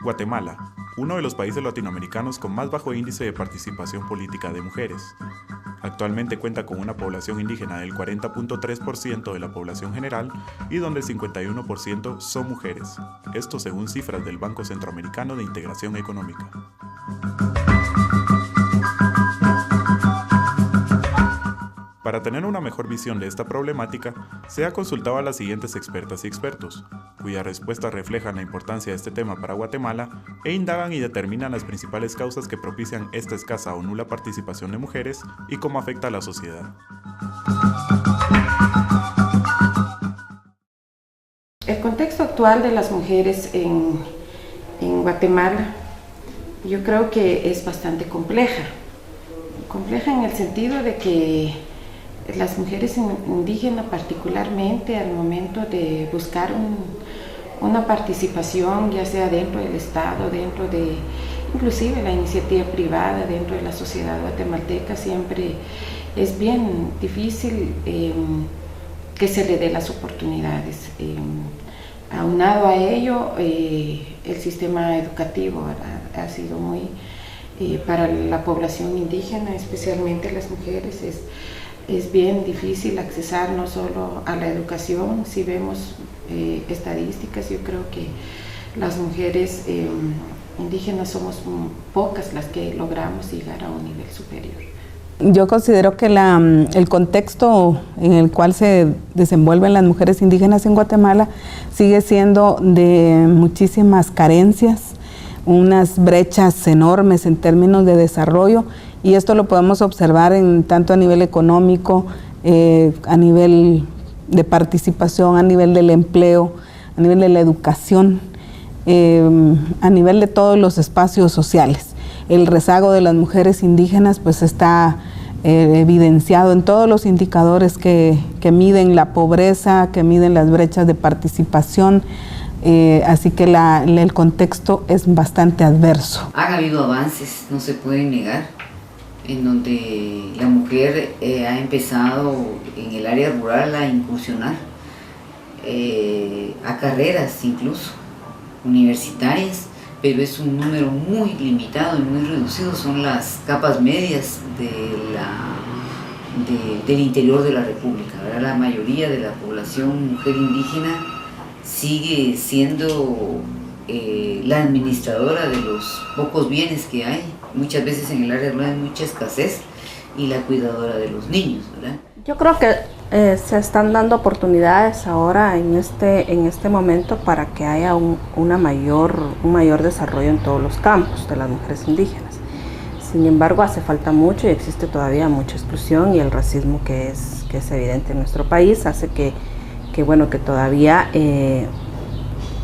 Guatemala, uno de los países latinoamericanos con más bajo índice de participación política de mujeres. Actualmente cuenta con una población indígena del 40.3% de la población general y donde el 51% son mujeres. Esto según cifras del Banco Centroamericano de Integración Económica. Para tener una mejor visión de esta problemática, se ha consultado a las siguientes expertas y expertos, cuyas respuestas reflejan la importancia de este tema para Guatemala e indagan y determinan las principales causas que propician esta escasa o nula participación de mujeres y cómo afecta a la sociedad. El contexto actual de las mujeres en Guatemala, yo creo que es bastante compleja en el sentido de que las mujeres indígenas particularmente al momento de buscar una participación, ya sea dentro del Estado, dentro de inclusive la iniciativa privada, dentro de la sociedad guatemalteca, siempre es bien difícil que se le dé las oportunidades. Aunado a ello, el sistema educativo ha sido muy, para la población indígena, especialmente las mujeres, es bien difícil accesar no solo a la educación. Si vemos estadísticas, yo creo que las mujeres indígenas somos pocas las que logramos llegar a un nivel superior. Yo considero que el contexto en el cual se desenvuelven las mujeres indígenas en Guatemala sigue siendo de muchísimas carencias, unas brechas enormes en términos de desarrollo, y esto lo podemos observar tanto a nivel económico, a nivel de participación, a nivel del empleo, a nivel de la educación, a nivel de todos los espacios sociales. El rezago de las mujeres indígenas pues está evidenciado en todos los indicadores que miden la pobreza, que miden las brechas de participación, así que el contexto es bastante adverso. Han habido avances, no se pueden negar, en donde la mujer ha empezado en el área rural a incursionar a carreras incluso universitarias, pero es un número muy limitado y muy reducido, son las capas medias del interior de la República, ¿verdad? La mayoría de la población mujer indígena sigue siendo la administradora de los pocos bienes que hay. Muchas veces en el área rural hay mucha escasez, y la cuidadora de los niños, ¿verdad? Yo creo que se están dando oportunidades ahora en este momento para que haya un mayor desarrollo en todos los campos de las mujeres indígenas. Sin embargo, hace falta mucho y existe todavía mucha exclusión, y el racismo que es evidente en nuestro país hace que todavía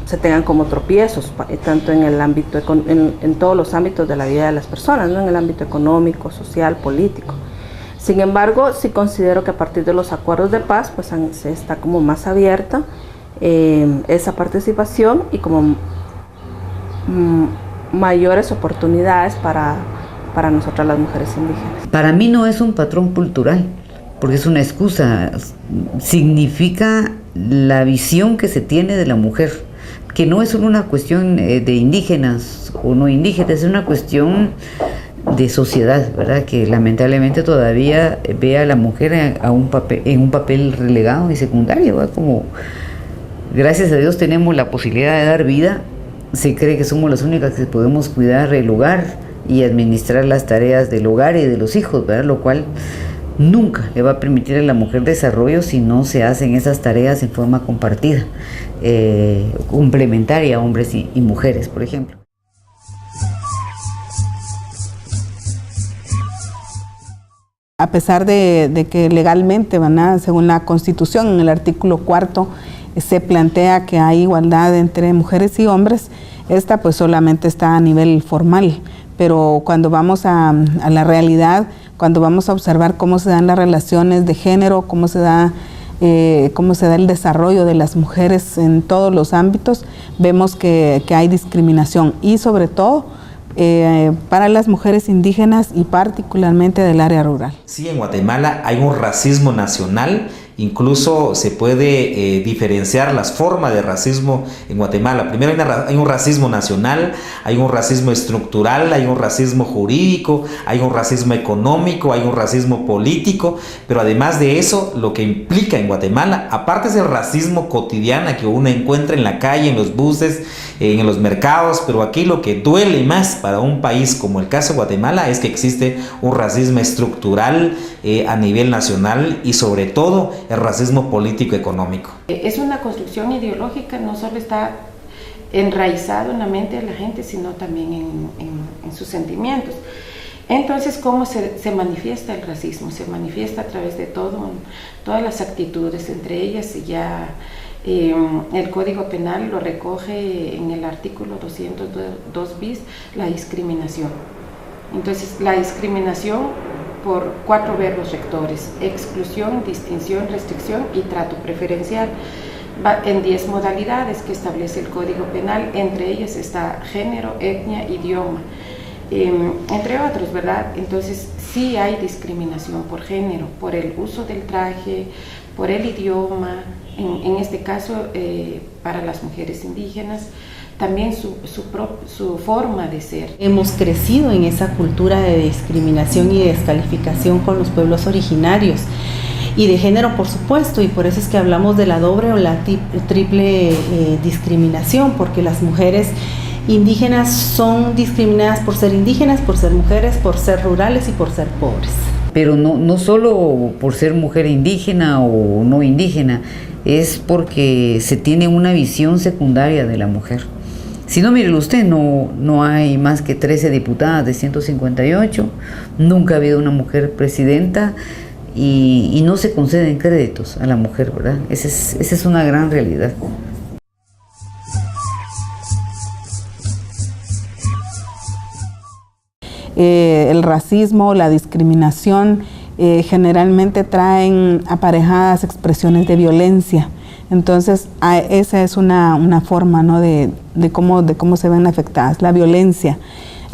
se tengan como tropiezos, tanto en el ámbito, en todos los ámbitos de la vida de las personas, ¿no? En el ámbito económico, social, político. Sin embargo, sí considero que a partir de los acuerdos de paz, pues se está como más abierta esa participación, y como mayores oportunidades para nosotras las mujeres indígenas. Para mí no es un patrón cultural, porque es una excusa, significa la visión que se tiene de la mujer, que no es solo una cuestión de indígenas o no indígenas, es una cuestión de sociedad, ¿verdad? Que lamentablemente todavía ve a la mujer en un papel relegado y secundario, ¿verdad? Como gracias a Dios tenemos la posibilidad de dar vida, se cree que somos las únicas que podemos cuidar el hogar y administrar las tareas del hogar y de los hijos, ¿verdad? Lo cual nunca le va a permitir a la mujer desarrollo si no se hacen esas tareas en forma compartida, complementaria a hombres y mujeres, por ejemplo. A pesar de que legalmente, ¿verdad? Según la Constitución, en el artículo 4, se plantea que hay igualdad entre mujeres y hombres, esta pues solamente está a nivel formal, pero cuando vamos a la realidad, cuando vamos a observar cómo se dan las relaciones de género, cómo se da el desarrollo de las mujeres en todos los ámbitos, vemos que hay discriminación, y sobre todo para las mujeres indígenas y particularmente del área rural. Sí, en Guatemala hay un racismo nacional incluso se puede diferenciar las formas de racismo en Guatemala. Primero hay un racismo nacional, hay un racismo estructural, hay un racismo jurídico, hay un racismo económico, hay un racismo político, pero además de eso, lo que implica en Guatemala, aparte del racismo cotidiano que uno encuentra en la calle, en los buses, en los mercados, pero aquí lo que duele más para un país como el caso de Guatemala es que existe un racismo estructural a nivel nacional y sobre todo el racismo político-económico. Es una construcción ideológica, no solo está enraizado en la mente de la gente, sino también en sus sentimientos. Entonces, ¿cómo se manifiesta el racismo? Se manifiesta a través de todas las actitudes, entre ellas ya el Código Penal lo recoge en el artículo 202 bis, la discriminación. Entonces, la discriminación por 4 verbos rectores: exclusión, distinción, restricción y trato preferencial. Va en 10 modalidades que establece el Código Penal, entre ellas está género, etnia, idioma, entre otros, ¿verdad? Entonces, sí hay discriminación por género, por el uso del traje, por el idioma, en este caso para las mujeres indígenas, también su forma de ser. Hemos crecido en esa cultura de discriminación y descalificación con los pueblos originarios y de género, por supuesto, y por eso es que hablamos de la doble o la triple discriminación, porque las mujeres indígenas son discriminadas por ser indígenas, por ser mujeres, por ser rurales y por ser pobres. Pero no solo por ser mujer indígena o no indígena, es porque se tiene una visión secundaria de la mujer. Si no, mire usted, no hay más que 13 diputadas de 158, nunca ha habido una mujer presidenta y no se conceden créditos a la mujer, ¿verdad? Esa es una gran realidad. El racismo, la discriminación generalmente traen aparejadas expresiones de violencia. Entonces, esa es una forma, ¿no?, de cómo se ven afectadas. La violencia,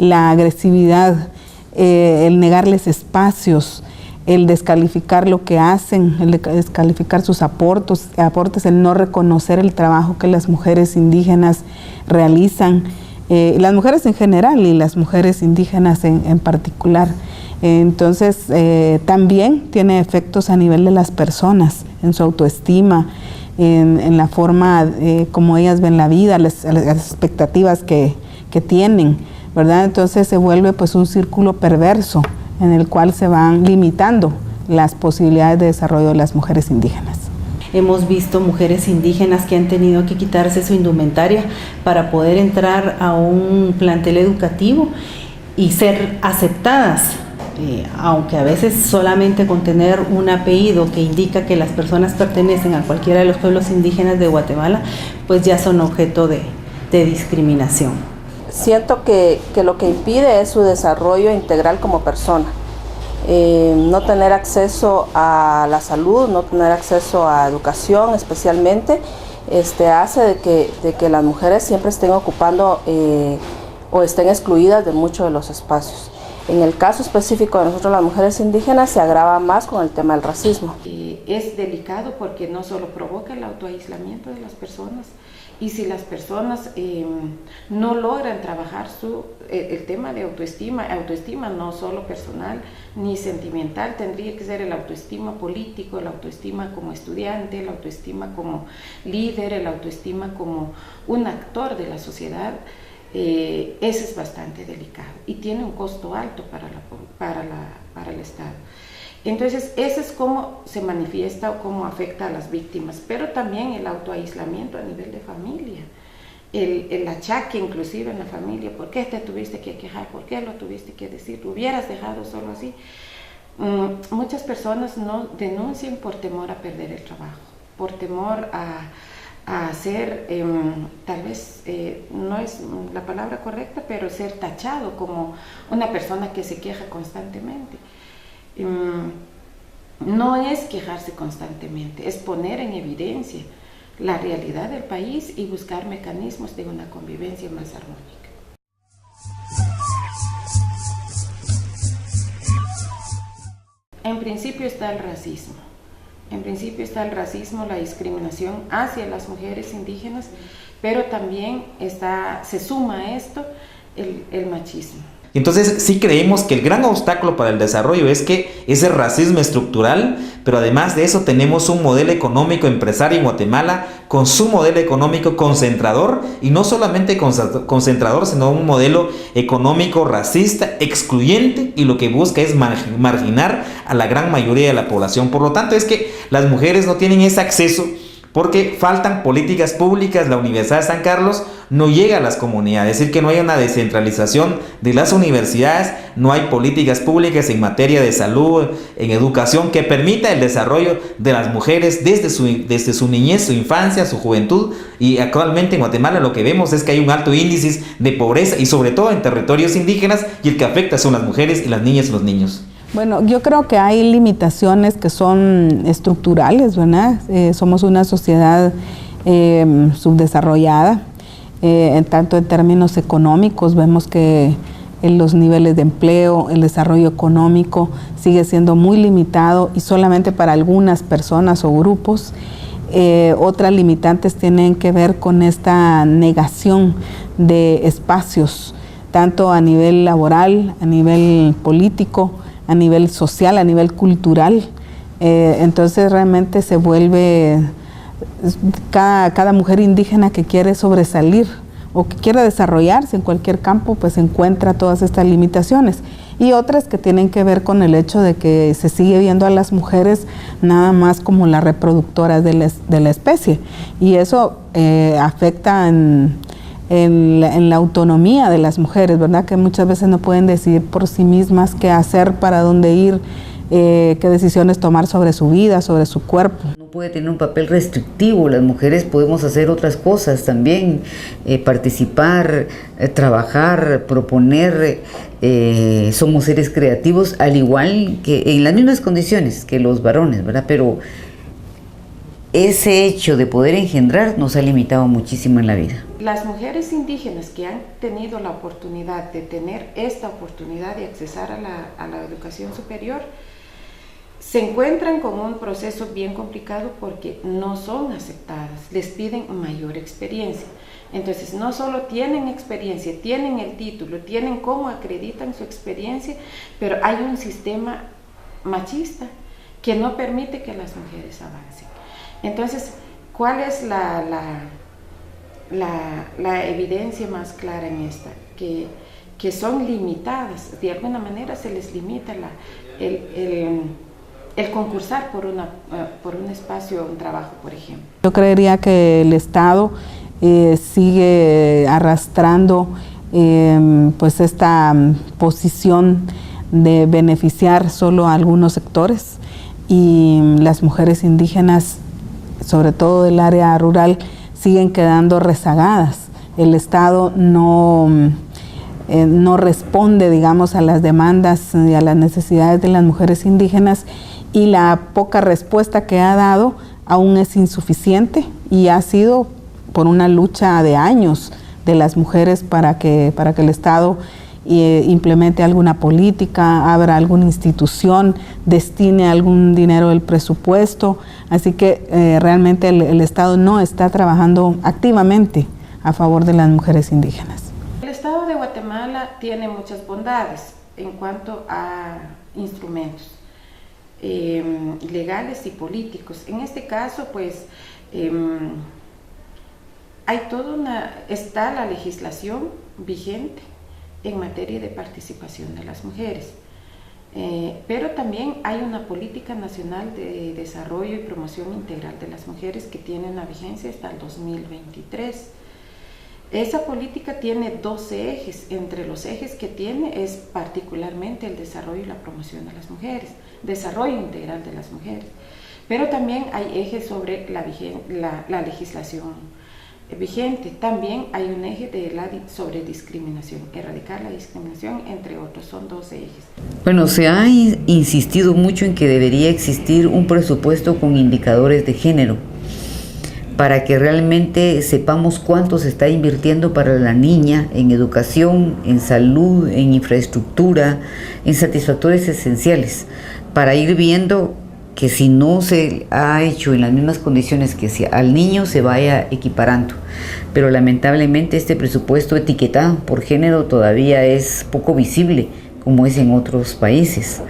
la agresividad, el negarles espacios, el descalificar lo que hacen, el descalificar sus aportes, el no reconocer el trabajo que las mujeres indígenas realizan, las mujeres en general y las mujeres indígenas en particular. Entonces, también tiene efectos a nivel de las personas, en su autoestima, en la forma como ellas ven la vida, las expectativas que tienen, ¿verdad? Entonces se vuelve pues un círculo perverso en el cual se van limitando las posibilidades de desarrollo de las mujeres indígenas. Hemos visto mujeres indígenas que han tenido que quitarse su indumentaria para poder entrar a un plantel educativo y ser aceptadas, aunque a veces solamente con tener un apellido que indica que las personas pertenecen a cualquiera de los pueblos indígenas de Guatemala, pues ya son objeto de discriminación. Siento que lo que impide es su desarrollo integral como persona. No tener acceso a la salud, no tener acceso a educación especialmente, hace de que las mujeres siempre estén ocupando o estén excluidas de muchos de los espacios. En el caso específico de nosotros las mujeres indígenas se agrava más con el tema del racismo. Es delicado porque no solo provoca el autoaislamiento de las personas, y si las personas no logran trabajar el tema de autoestima no solo personal ni sentimental, tendría que ser el autoestima político, el autoestima como estudiante, el autoestima como líder, el autoestima como un actor de la sociedad. Ese es bastante delicado y tiene un costo alto para el Estado. Entonces, ese es cómo se manifiesta o cómo afecta a las víctimas, pero también el autoaislamiento a nivel de familia, el achaque inclusive en la familia: ¿por qué te tuviste que quejar? ¿Por qué lo tuviste que decir? ¿Lo hubieras dejado solo así? Muchas personas no denuncian por temor a perder el trabajo, por temor a ser, tal vez no es la palabra correcta, pero ser tachado como una persona que se queja constantemente. No es quejarse constantemente, es poner en evidencia la realidad del país y buscar mecanismos de una convivencia más armónica. En principio está el racismo, En principio está el racismo, la discriminación hacia las mujeres indígenas, pero también se suma a esto el machismo. Entonces sí creemos que el gran obstáculo para el desarrollo es que ese racismo estructural, pero además de eso tenemos un modelo económico empresario en Guatemala con su modelo económico concentrador, y no solamente concentrador, sino un modelo económico racista, excluyente, y lo que busca es marginar a la gran mayoría de la población. Por lo tanto es que las mujeres no tienen ese acceso porque faltan políticas públicas. La Universidad de San Carlos no llega a las comunidades, es decir, que no hay una descentralización de las universidades, no hay políticas públicas en materia de salud, en educación, que permita el desarrollo de las mujeres desde su niñez, su infancia, su juventud. Y actualmente en Guatemala lo que vemos es que hay un alto índice de pobreza, y sobre todo en territorios indígenas, y el que afecta son las mujeres y las niñas y los niños. Bueno, yo creo que hay limitaciones que son estructurales, ¿verdad? Somos una sociedad subdesarrollada, tanto en términos económicos. Vemos que en los niveles de empleo, el desarrollo económico sigue siendo muy limitado y solamente para algunas personas o grupos. Otras limitantes tienen que ver con esta negación de espacios, tanto a nivel laboral, a nivel político, a nivel social, a nivel cultural. Entonces realmente se vuelve cada mujer indígena que quiere sobresalir o que quiere desarrollarse en cualquier campo, pues encuentra todas estas limitaciones. Y otras que tienen que ver con el hecho de que se sigue viendo a las mujeres nada más como las reproductoras de la especie. Y eso afecta en la autonomía de las mujeres, ¿verdad? Que muchas veces no pueden decidir por sí mismas qué hacer, para dónde ir, qué decisiones tomar sobre su vida, sobre su cuerpo. No puede tener un papel restrictivo. Las mujeres podemos hacer otras cosas también, participar, trabajar, proponer. Somos seres creativos, al igual que en las mismas condiciones que los varones, ¿verdad? Pero ese hecho de poder engendrar nos ha limitado muchísimo en la vida. Las mujeres indígenas que han tenido la oportunidad de tener esta oportunidad de accesar a la educación superior se encuentran con un proceso bien complicado porque no son aceptadas, les piden mayor experiencia. Entonces no solo tienen experiencia, tienen el título, tienen cómo acreditan su experiencia, pero hay un sistema machista que no permite que las mujeres avancen. Entonces, ¿cuál es la evidencia más clara en esta? Que son limitadas, de alguna manera se les limita el concursar por un espacio, un trabajo, por ejemplo. Yo creería que el Estado sigue arrastrando pues esta posición de beneficiar solo a algunos sectores, y las mujeres indígenas, sobre todo del área rural, siguen quedando rezagadas. El Estado no responde, digamos, a las demandas y a las necesidades de las mujeres indígenas, y la poca respuesta que ha dado aún es insuficiente, y ha sido por una lucha de años de las mujeres para que el Estado implemente alguna política, abra alguna institución, destine algún dinero del presupuesto. Así que realmente el Estado no está trabajando activamente a favor de las mujeres indígenas. El Estado de Guatemala tiene muchas bondades en cuanto a instrumentos legales y políticos. En este caso, pues, está la legislación vigente en materia de participación de las mujeres, pero también hay una política nacional de desarrollo y promoción integral de las mujeres que tiene una vigencia hasta el 2023. Esa política tiene 12 ejes. Entre los ejes que tiene es particularmente el desarrollo y la promoción de las mujeres, desarrollo integral de las mujeres, pero también hay ejes sobre la legislación vigente. También hay un eje sobre discriminación, erradicar la discriminación, entre otros. Son 12 ejes. Bueno, se ha insistido mucho en que debería existir un presupuesto con indicadores de género, para que realmente sepamos cuánto se está invirtiendo para la niña en educación, en salud, en infraestructura, en satisfactores esenciales, para ir viendo que si no se ha hecho en las mismas condiciones que si al niño se vaya equiparando. Pero lamentablemente este presupuesto etiquetado por género todavía es poco visible como es en otros países.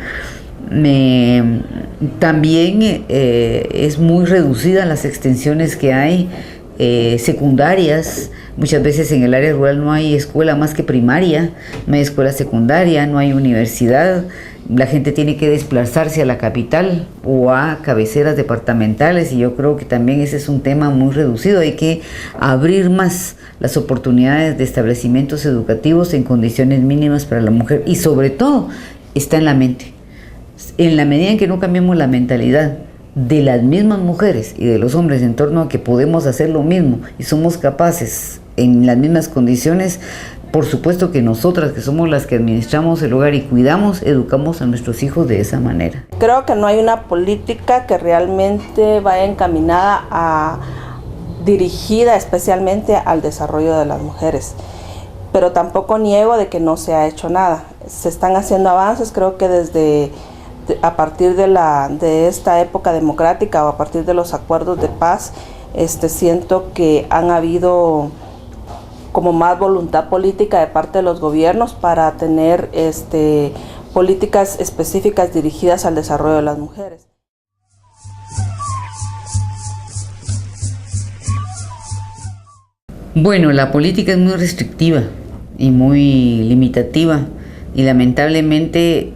También es muy reducida las extensiones que hay secundarias. Muchas veces en el área rural no hay escuela más que primaria, no hay escuela secundaria, no hay universidad. La gente tiene que desplazarse a la capital o a cabeceras departamentales, y yo creo que también ese es un tema muy reducido. Hay que abrir más las oportunidades de establecimientos educativos en condiciones mínimas para la mujer, y sobre todo está en la mente. En la medida en que no cambiemos la mentalidad de las mismas mujeres y de los hombres en torno a que podemos hacer lo mismo y somos capaces en las mismas condiciones, por supuesto que nosotras, que somos las que administramos el hogar y cuidamos, educamos a nuestros hijos de esa manera. Creo que no hay una política que realmente vaya encaminada dirigida especialmente al desarrollo de las mujeres, pero tampoco niego de que no se ha hecho nada. Se están haciendo avances, creo que a partir de esta época democrática o a partir de los acuerdos de paz, siento que han habido como más voluntad política de parte de los gobiernos para tener políticas específicas dirigidas al desarrollo de las mujeres. Bueno, la política es muy restrictiva y muy limitativa, y lamentablemente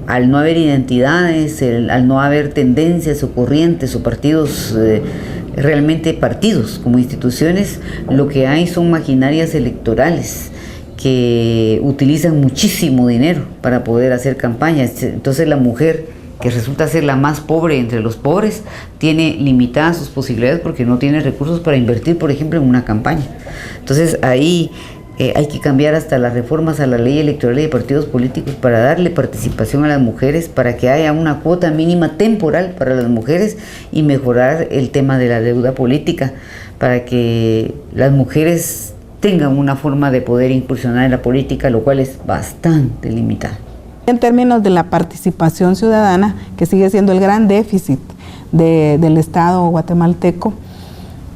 al no haber identidades, al no haber tendencias o corrientes o partidos, realmente partidos como instituciones, lo que hay son maquinarias electorales que utilizan muchísimo dinero para poder hacer campañas. Entonces la mujer, que resulta ser la más pobre entre los pobres, tiene limitadas sus posibilidades porque no tiene recursos para invertir, por ejemplo, en una campaña. Entonces ahí hay que cambiar hasta las reformas a la ley electoral y de partidos políticos para darle participación a las mujeres, para que haya una cuota mínima temporal para las mujeres, y mejorar el tema de la deuda política para que las mujeres tengan una forma de poder incursionar en la política, lo cual es bastante limitado. En términos de la participación ciudadana, que sigue siendo el gran déficit del Estado guatemalteco,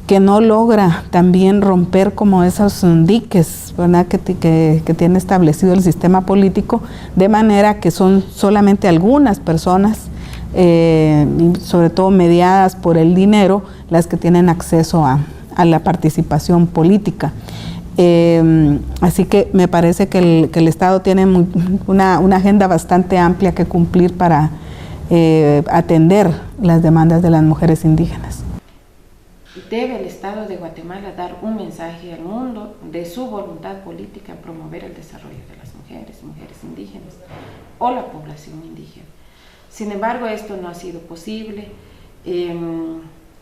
que no logra también romper como esos diques, ¿verdad?, que tiene establecido el sistema político, de manera que son solamente algunas personas, sobre todo mediadas por el dinero, las que tienen acceso a la participación política. Así que me parece que el Estado tiene una agenda bastante amplia que cumplir para atender las demandas de las mujeres indígenas. Debe el Estado de Guatemala dar un mensaje al mundo de su voluntad política en promover el desarrollo de las mujeres indígenas o la población indígena. Sin embargo, esto no ha sido posible.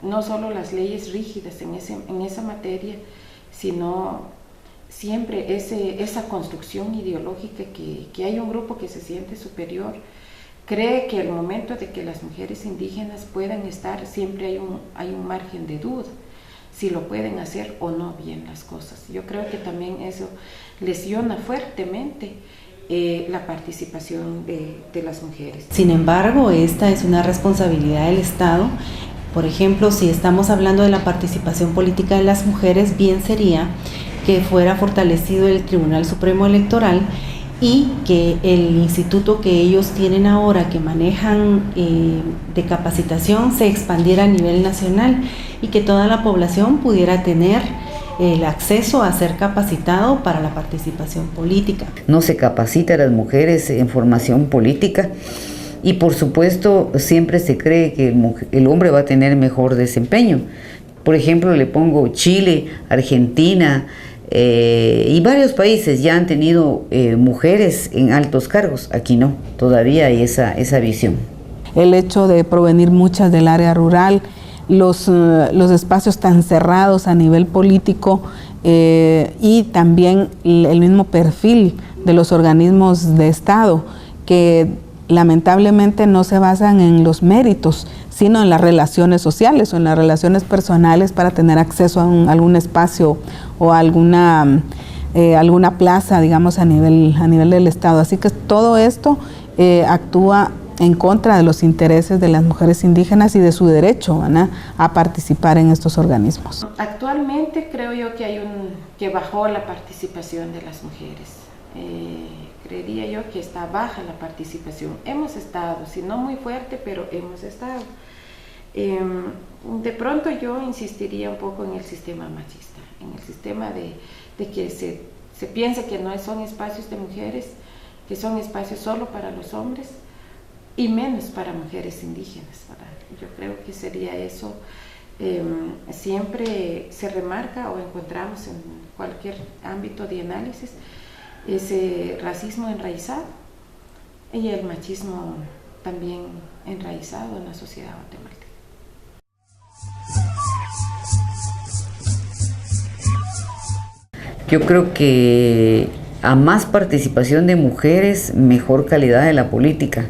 No solo las leyes rígidas en esa materia, sino siempre esa construcción ideológica que hay un grupo que se siente superior, cree que el momento de que las mujeres indígenas puedan estar, siempre hay un margen de duda, si lo pueden hacer o no bien las cosas. Yo creo que también eso lesiona fuertemente la participación de las mujeres. Sin embargo, esta es una responsabilidad del Estado. Por ejemplo, si estamos hablando de la participación política de las mujeres, bien sería que fuera fortalecido el Tribunal Supremo Electoral y que el instituto que ellos tienen ahora, que manejan de capacitación, se expandiera a nivel nacional y que toda la población pudiera tener el acceso a ser capacitado para la participación política. No se capacita a las mujeres en formación política, y por supuesto siempre se cree que el hombre va a tener mejor desempeño. Por ejemplo, le pongo Chile, Argentina, y varios países ya han tenido mujeres en altos cargos. Aquí no, todavía hay esa visión. El hecho de provenir muchas del área rural, los espacios tan cerrados a nivel político, y también el mismo perfil de los organismos de Estado, que lamentablemente no se basan en los méritos, sino en las relaciones sociales o en las relaciones personales para tener acceso a algún espacio o a alguna plaza, digamos, a nivel del Estado. Así que todo esto actúa en contra de los intereses de las mujeres indígenas y de su derecho, ¿verdad?, a participar en estos organismos. Actualmente creo yo que bajó la participación de las mujeres. Creería yo que está baja la participación. Hemos estado, si no muy fuerte, pero hemos estado. De pronto yo insistiría un poco en el sistema machista, en el sistema de que se piensa que no son espacios de mujeres, que son espacios solo para los hombres y menos para mujeres indígenas, ¿verdad? Yo creo que sería eso. Siempre se remarca o encontramos en cualquier ámbito de análisis ese racismo enraizado y el machismo también enraizado en la sociedad guatemalteca. Yo creo que a más participación de mujeres, mejor calidad de la política.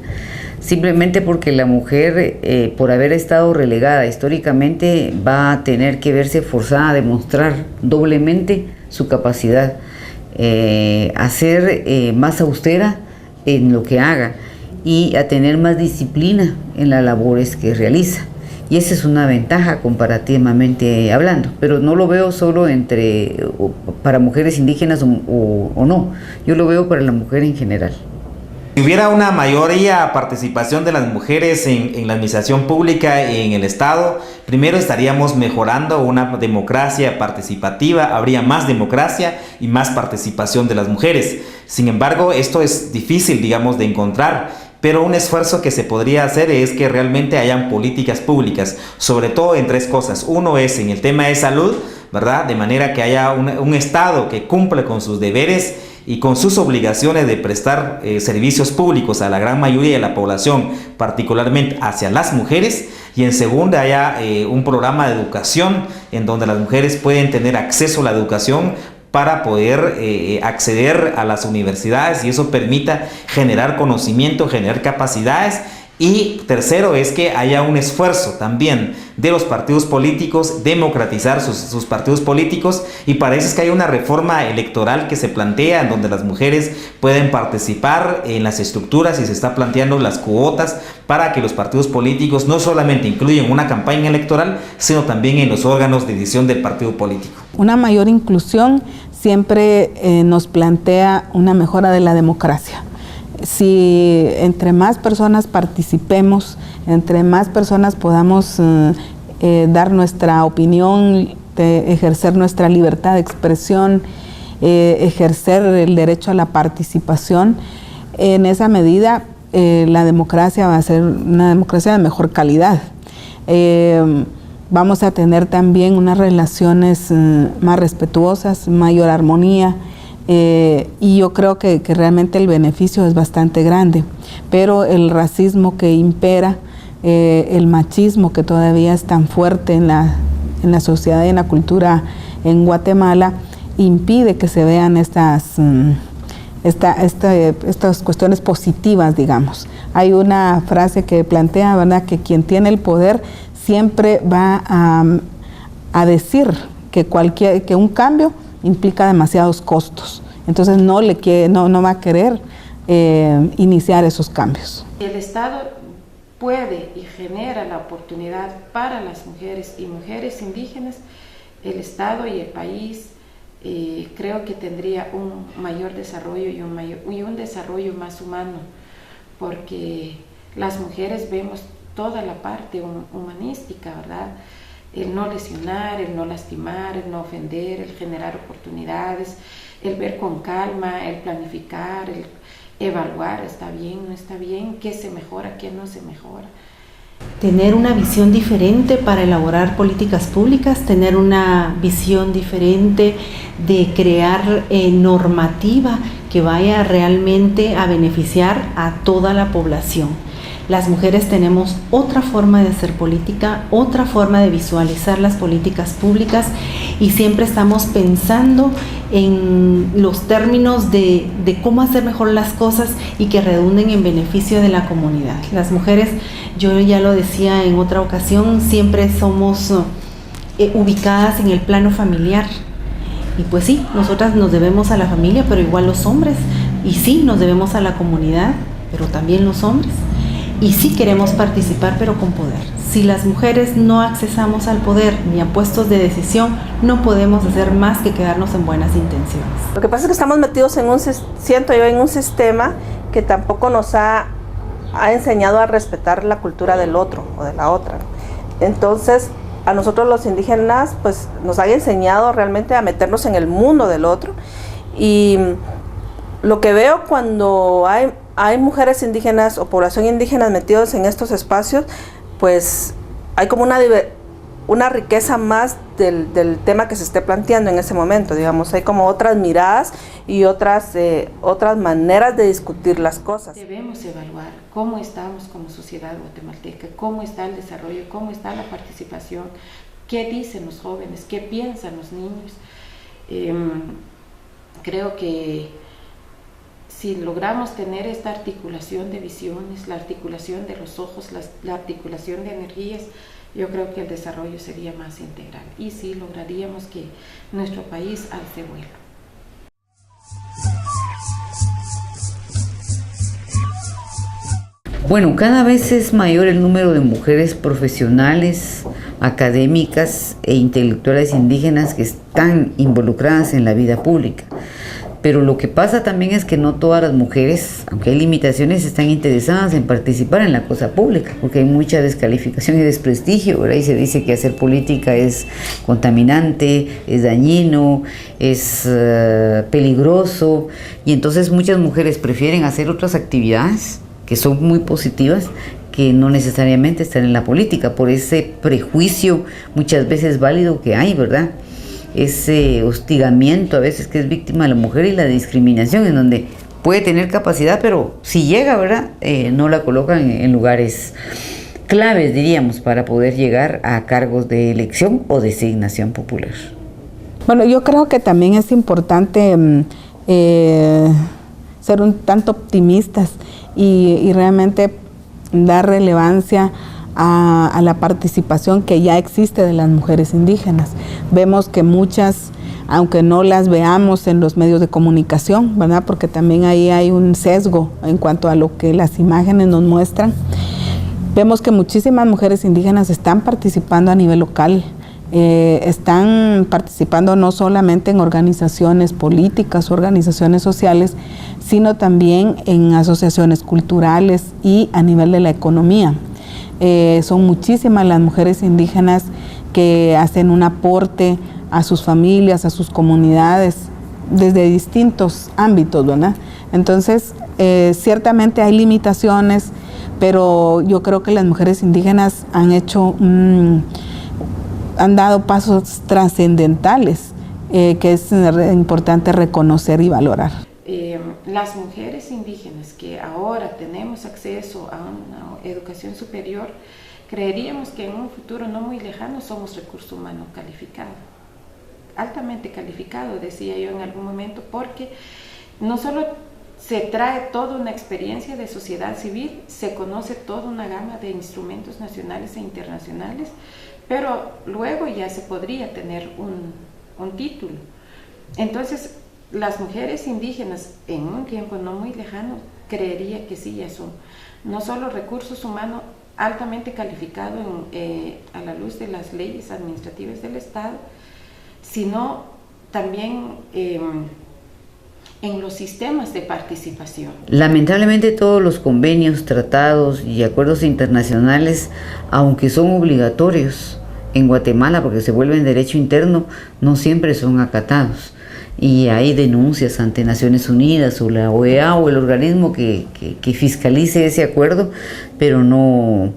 Simplemente porque la mujer, por haber estado relegada históricamente, va a tener que verse forzada a demostrar doblemente su capacidad, a ser más austera en lo que haga y a tener más disciplina en las labores que realiza. Y esa es una ventaja comparativamente hablando, pero no lo veo solo para mujeres indígenas o no, yo lo veo para la mujer en general. Si hubiera una mayoría participación de las mujeres en la administración pública y en el Estado, primero estaríamos mejorando una democracia participativa, habría más democracia y más participación de las mujeres. Sin embargo, esto es difícil, digamos, de encontrar. Pero un esfuerzo que se podría hacer es que realmente hayan políticas públicas, sobre todo en tres cosas. Uno es en el tema de salud, ¿verdad? De manera que haya un Estado que cumpla con sus deberes y con sus obligaciones de prestar servicios públicos a la gran mayoría de la población, particularmente hacia las mujeres. Y en segunda haya un programa de educación en donde las mujeres pueden tener acceso a la educación para poder acceder a las universidades y eso permita generar conocimiento, generar capacidades. Y tercero es que haya un esfuerzo también de los partidos políticos, democratizar sus partidos políticos, y para eso es que hay una reforma electoral que se plantea en donde las mujeres pueden participar en las estructuras y se está planteando las cuotas para que los partidos políticos no solamente incluyan una campaña electoral, sino también en los órganos de decisión del partido político. Una mayor inclusión siempre nos plantea una mejora de la democracia. Si entre más personas participemos, entre más personas podamos dar nuestra opinión, ejercer nuestra libertad de expresión, ejercer el derecho a la participación, en esa medida la democracia va a ser una democracia de mejor calidad. Vamos a tener también unas relaciones más respetuosas, mayor armonía. Y yo creo que realmente el beneficio es bastante grande, pero el racismo que impera, el machismo que todavía es tan fuerte en la sociedad y en la cultura en Guatemala, impide que se vean estas cuestiones positivas, que hay una frase que plantea, ¿verdad?, que quien tiene el poder siempre va a decir que un cambio implica demasiados costos. Entonces no va a querer iniciar esos cambios. El Estado puede y genera la oportunidad para las mujeres y mujeres indígenas. El Estado y el país creo que tendría un mayor desarrollo y un desarrollo más humano, porque las mujeres vemos toda la parte humanística, ¿verdad? El no lesionar, el no lastimar, el no ofender, el generar oportunidades, el ver con calma, el planificar, el evaluar, está bien, no está bien, qué se mejora, qué no se mejora. Tener una visión diferente para elaborar políticas públicas, tener una visión diferente de crear normativa que vaya realmente a beneficiar a toda la población. Las mujeres tenemos otra forma de hacer política, otra forma de visualizar las políticas públicas y siempre estamos pensando en los términos de cómo hacer mejor las cosas y que redunden en beneficio de la comunidad. Las mujeres, yo ya lo decía en otra ocasión, siempre somos ubicadas en el plano familiar. Y pues sí, nosotras nos debemos a la familia, pero igual los hombres. Y sí, nos debemos a la comunidad, pero también los hombres. y sí queremos participar, pero con poder. Si las mujeres no accesamos al poder ni a puestos de decisión, no podemos hacer más que quedarnos en buenas intenciones. Lo que pasa es que estamos metidos siento yo, en un sistema que tampoco nos ha enseñado a respetar la cultura del otro o de la otra. Entonces, a nosotros los indígenas, pues nos han enseñado realmente a meternos en el mundo del otro. Y lo que veo cuando hay mujeres indígenas o población indígena metidos en estos espacios, pues hay como una riqueza más del tema que se esté planteando en ese momento, digamos. Hay como otras miradas y otras maneras de discutir las cosas. Debemos evaluar cómo estamos como sociedad guatemalteca, cómo está el desarrollo, cómo está la participación, qué dicen los jóvenes, qué piensan los niños. Creo que si logramos tener esta articulación de visiones, la articulación de los ojos, la articulación de energías, yo creo que el desarrollo sería más integral y sí lograríamos que nuestro país alce vuelo. Bueno, cada vez es mayor el número de mujeres profesionales, académicas e intelectuales indígenas que están involucradas en la vida pública. Pero lo que pasa también es que no todas las mujeres, aunque hay limitaciones, están interesadas en participar en la cosa pública, porque hay mucha descalificación y desprestigio, ¿verdad? Y se dice que hacer política es contaminante, es dañino, es peligroso, y entonces muchas mujeres prefieren hacer otras actividades que son muy positivas, que no necesariamente estar en la política, por ese prejuicio muchas veces válido que hay, ¿verdad? Ese hostigamiento a veces que es víctima de la mujer y la discriminación, en donde puede tener capacidad, pero si llega, ¿verdad? No la colocan en lugares claves, diríamos, para poder llegar a cargos de elección o designación popular. Bueno, yo creo que también es importante ser un tanto optimistas y realmente dar relevancia a la participación que ya existe de las mujeres indígenas. Vemos que muchas, aunque no las veamos en los medios de comunicación, ¿verdad? Porque también ahí hay un sesgo en cuanto a lo que las imágenes nos muestran. Vemos que muchísimas mujeres indígenas están participando a nivel local, están participando no solamente en organizaciones políticas, organizaciones sociales, sino también en asociaciones culturales y a nivel de la economía. Son muchísimas las mujeres indígenas que hacen un aporte a sus familias, a sus comunidades, desde distintos ámbitos, ¿verdad? Entonces, ciertamente hay limitaciones, pero yo creo que las mujeres indígenas han dado pasos trascendentales que es importante reconocer y valorar. Las mujeres indígenas que ahora tenemos acceso a una educación superior, creeríamos que en un futuro no muy lejano somos recurso humano calificado, altamente calificado, decía yo en algún momento, porque no solo se trae toda una experiencia de sociedad civil, se conoce toda una gama de instrumentos nacionales e internacionales, pero luego ya se podría tener un título. Entonces, las mujeres indígenas en un tiempo no muy lejano, creería que sí, ya son no solo recursos humanos altamente calificados a la luz de las leyes administrativas del Estado, sino también en los sistemas de participación. Lamentablemente todos los convenios, tratados y acuerdos internacionales, aunque son obligatorios en Guatemala porque se vuelven derecho interno, no siempre son acatados. Y hay denuncias ante Naciones Unidas o la OEA o el organismo que fiscalice ese acuerdo, pero no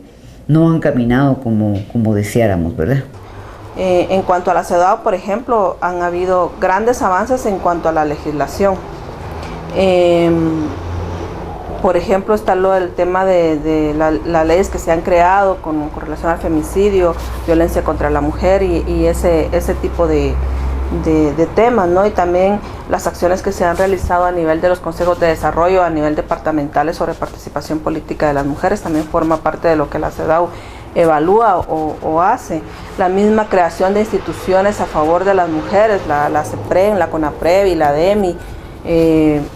han caminado como deseáramos, ¿verdad? En cuanto a la CEDAW, por ejemplo, han habido grandes avances en cuanto a la legislación. Por ejemplo, está el tema de las leyes que se han creado con relación al femicidio, violencia contra la mujer y ese tipo de temas, ¿no? Y también las acciones que se han realizado a nivel de los consejos de desarrollo, a nivel departamentales sobre participación política de las mujeres, también forma parte de lo que la CEDAW evalúa o hace. La misma creación de instituciones a favor de las mujeres, la CEPREN, la CONAPREV y la DEMI,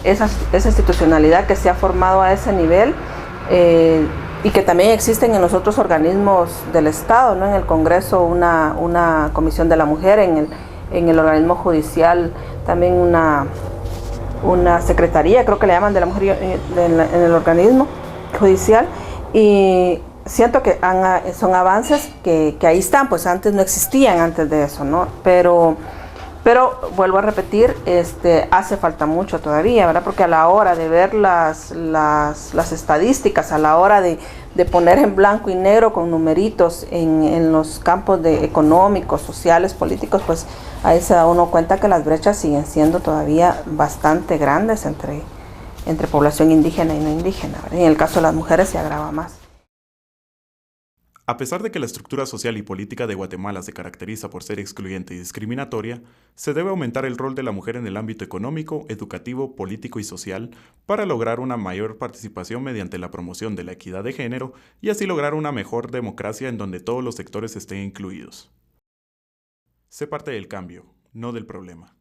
esa institucionalidad que se ha formado a ese nivel y que también existen en los otros organismos del Estado, ¿no? En el Congreso una comisión de la mujer, en el organismo judicial también una secretaría, creo que le llaman, de la mujer en el organismo judicial, y siento que son avances que ahí están, pues antes no existían antes de eso, ¿no? Pero vuelvo a repetir, hace falta mucho todavía, ¿verdad? Porque a la hora de ver las estadísticas, a la hora de poner en blanco y negro con numeritos en los campos económicos, sociales, políticos, pues ahí se da uno cuenta que las brechas siguen siendo todavía bastante grandes entre población indígena y no indígena, ¿verdad? En el caso de las mujeres se agrava más. A pesar de que la estructura social y política de Guatemala se caracteriza por ser excluyente y discriminatoria, se debe aumentar el rol de la mujer en el ámbito económico, educativo, político y social para lograr una mayor participación mediante la promoción de la equidad de género y así lograr una mejor democracia en donde todos los sectores estén incluidos. Sé parte del cambio, no del problema.